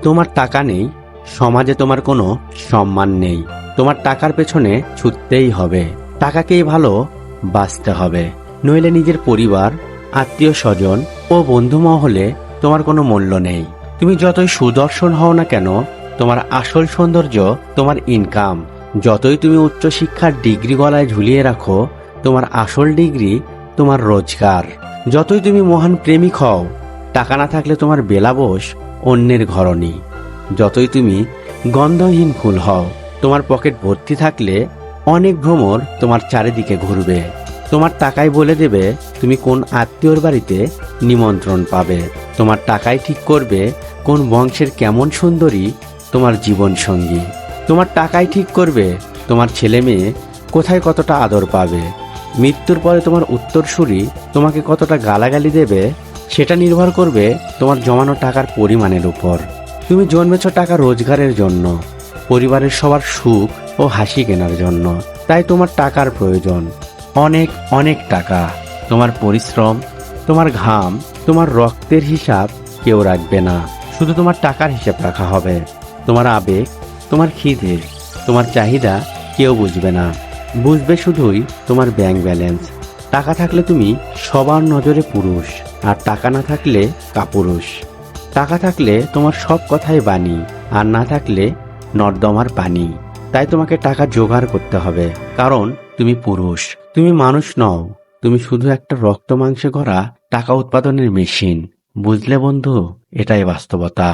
তোমার টাকা নেই, সমাজে তোমার কোনো সম্মান নেই। তোমার টাকার পেছনে ছুটতেই হবে, টাকাকেই ভালো বাঁচতে হবে, নইলে নিজের পরিবার, আত্মীয় স্বজন ও বন্ধু মহলে তোমার কোনো মূল্য নেই। তুমি যতই সুদর্শন হও না কেন, তোমার আসল সৌন্দর্য তোমার ইনকাম। যতই তুমি উচ্চশিক্ষার ডিগ্রি গলায় ঝুলিয়ে রাখো, তোমার আসল ডিগ্রি তোমার রোজগার। যতই তুমি মহান প্রেমিক হও, টাকা না থাকলে তোমার বেলাবোস অন্যের ঘরণী। যতই তুমি গন্ধহীন ফুল হও, তোমার পকেট ভর্তি থাকলে অনেক ভ্রমর তোমার চারিদিকে ঘুরবে। তোমার টাকাই বলে দেবে তুমি কোন আত্মীয়র বাড়িতে নিমন্ত্রণ পাবে। তোমার টাকাই ঠিক করবে কোন বংশের কেমন সুন্দরী তোমার জীবন সঙ্গী। তোমার টাকাই ঠিক করবে তোমার ছেলে মেয়ে কোথায় কতটা আদর পাবে। মৃত্যুর পরে তোমার উত্তরসূরি তোমাকে কতটা গালাগালি দেবে, সেটা নির্ভর করবে তোমার জমানো টাকার পরিমাণের উপর। তুমি জন্মেছ টাকা রোজগারের জন্য, পরিবারের সবার সুখ ও হাসি কেনার জন্য। তাই তোমার টাকার প্রয়োজন, অনেক অনেক টাকা। তোমার পরিশ্রম, তোমার ঘাম, তোমার রক্তের হিসাব কেউ রাখবে না, শুধু তোমার টাকার হিসাব রাখা হবে। তোমার আবেগ, তোমার খিদে, তোমার চাহিদা কেউ বুঝবে না, বুঝবে শুধুই তোমার ব্যাংক ব্যালেন্স। টাকা থাকলে তুমি সবার নজরে পুরুষ, আর টাকা না থাকলে কাপুরুষ। টাকা থাকলে তোমার সব কথাই বাণী, আর না থাকলে নর্দমার পানি। তাই তোমাকে টাকা জোগাড় করতে হবে, কারণ তুমি পুরুষ। তুমি মানুষ নও, তুমি শুধু একটা রক্ত মাংসে গড়া টাকা উৎপাদনের মেশিন। বুঝলে বন্ধু, এটাই বাস্তবতা।